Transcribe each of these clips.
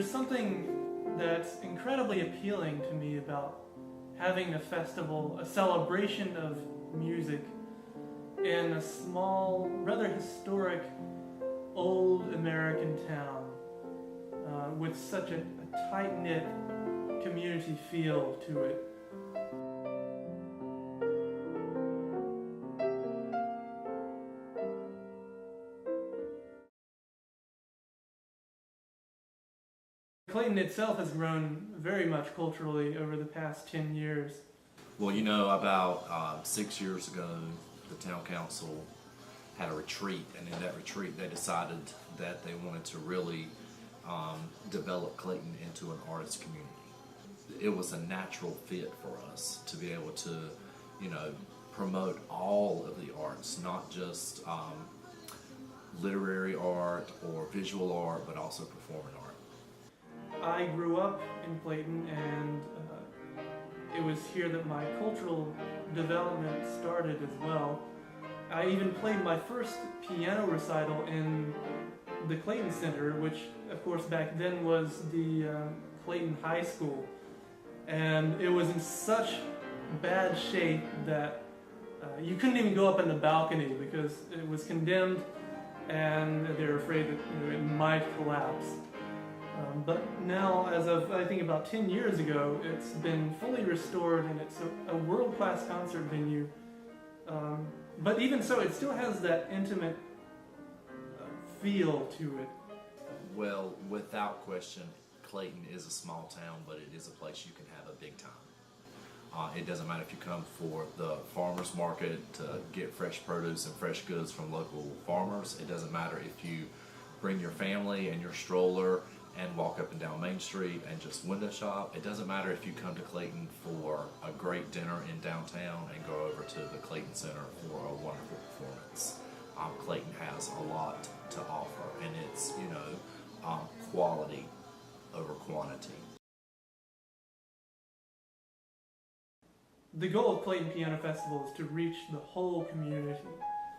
There's something that's incredibly appealing to me about having a festival, a celebration of music in a small, rather historic, old American town with such a tight-knit community feel to it. Clayton itself has grown very much culturally over the past 10 years. Well, you know, about 6 years ago, the town council had a retreat, and in that retreat they decided that they wanted to really develop Clayton into an artist community. It was a natural fit for us to be able to, you know, promote all of the arts, not just literary art or visual art, but also performing art. I grew up in Clayton, and it was here that my cultural development started as well. I even played my first piano recital in the Clayton Center, which of course back then was the Clayton High School. And it was in such bad shape that you couldn't even go up in the balcony because it was condemned, and they were afraid that it might collapse. But now, as of I think about 10 years ago, it's been fully restored, and it's a world-class concert venue. But even so, it still has that intimate feel to it. Well, without question, Clayton is a small town, but it is a place you can have a big time. It doesn't matter if you come for the farmer's market to get fresh produce and fresh goods from local farmers. It doesn't matter if you bring your family and your stroller and walk up and down Main Street and just window shop. It doesn't matter if you come to Clayton for a great dinner in downtown and go over to the Clayton Center for a wonderful performance. Clayton has a lot to offer, and it's, you know, quality over quantity. The goal of Clayton Piano Festival is to reach the whole community.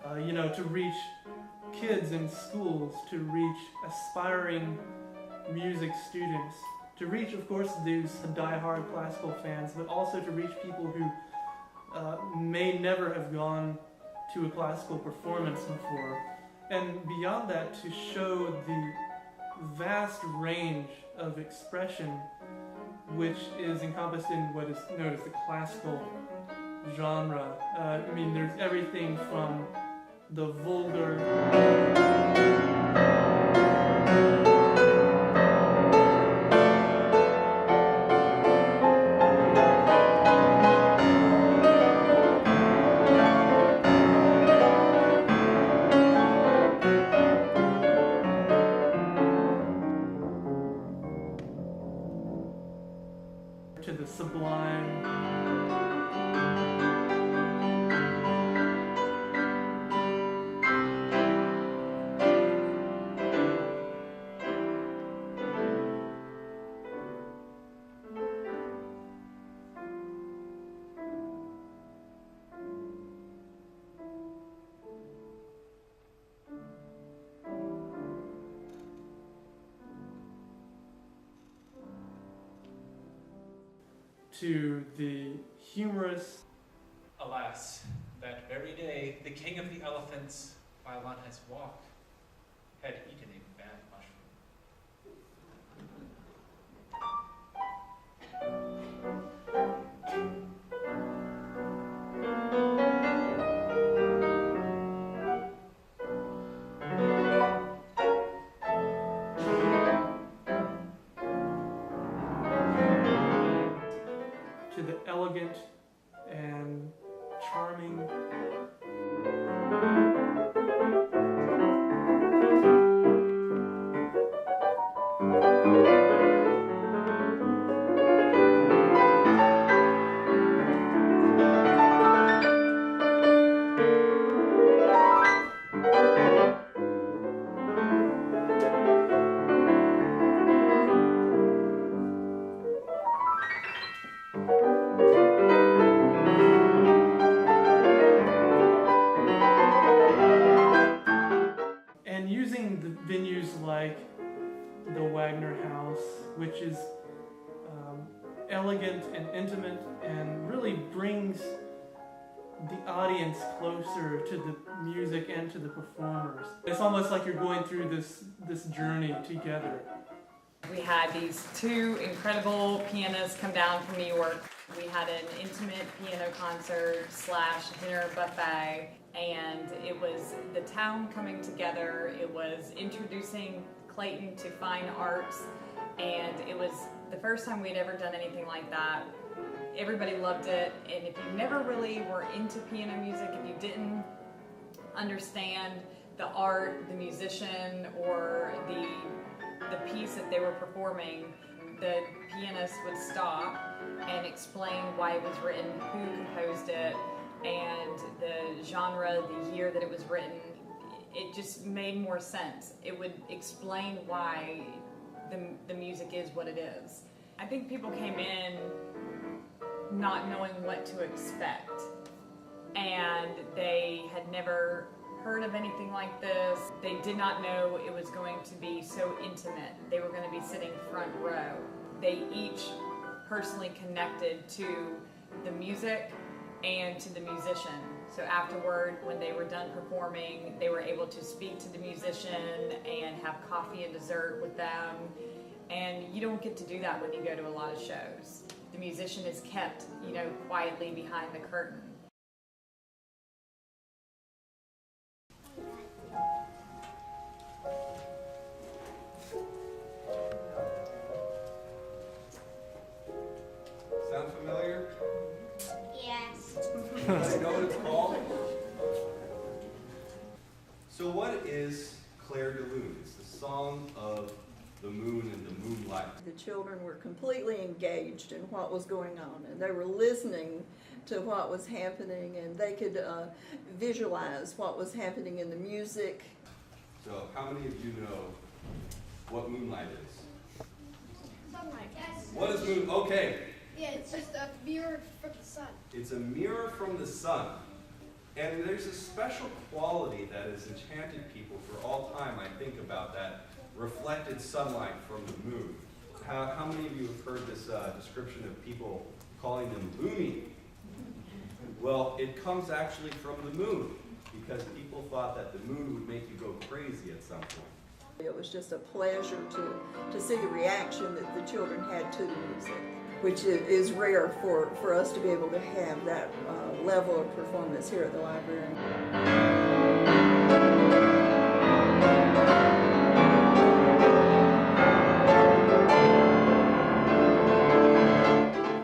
To reach kids in schools, to reach aspiring music students, to reach, of course, these die-hard classical fans, but also to reach people who may never have gone to a classical performance before. And beyond that, to show the vast range of expression which is encompassed in what is known as the classical genre. There's everything from the vulgar to the sublime. To the humorous. Alas, that very day, the king of the elephants, while on his walk, had eaten a bad mushroom. To the elegant and charming. And using the venues like the Wagner House, which is elegant and intimate and really brings the audience closer to the music and to the performers. It's almost like you're going through this journey together. We had these two incredible pianists come down from New York. We had an intimate piano concert / dinner buffet, and it was the town coming together. It was introducing Clayton to fine arts, and it was the first time we'd ever done anything like that. Everybody loved it, and if you never really were into piano music, if you didn't understand the art, the musician, or the piece that they were performing, the pianist would stop and explain why it was written, who composed it, and the genre, the year that it was written. It just made more sense. It would explain why the music is what it is. I think people came in not knowing what to expect, and they had never heard of anything like this. They did not know it was going to be so intimate. They were going to be sitting front row. They each personally connected to the music and to the musician. So afterward, when they were done performing, they were able to speak to the musician and have coffee and dessert with them. And you don't get to do that when you go to a lot of shows. The musician is kept, quietly behind the curtain. Sound familiar? Yes. I know what it's called. So what is Clair de Lune? It's the song of the moon and the moonlight. The children were completely engaged in what was going on, and they were listening to what was happening, and they could visualize what was happening in the music. So how many of you know what moonlight is? Sunlight. Yes. What is moon? Okay. Yeah, it's just a mirror from the sun. It's a mirror from the sun. And there's a special quality that has enchanted people for all time, I think, about that reflected sunlight from the moon. How many of you have heard this description of people calling them loony? Well, it comes actually from the moon, because people thought that the moon would make you go crazy at some point. It was just a pleasure to see the reaction that the children had to the music, which is rare for us to be able to have that level of performance here at the library.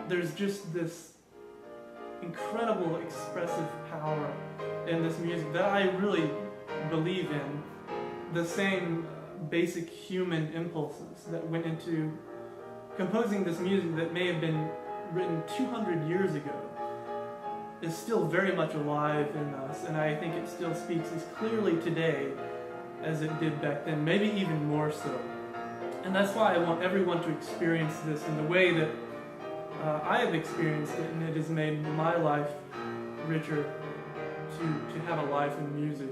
There's just this incredible expressive power in this music that I really believe in. The same basic human impulses that went into composing this music that may have been written 200 years ago is still very much alive in us, and I think it still speaks as clearly today as it did back then, maybe even more so. And that's why I want everyone to experience this in the way that I have experienced it, and it has made my life richer to have a life in music.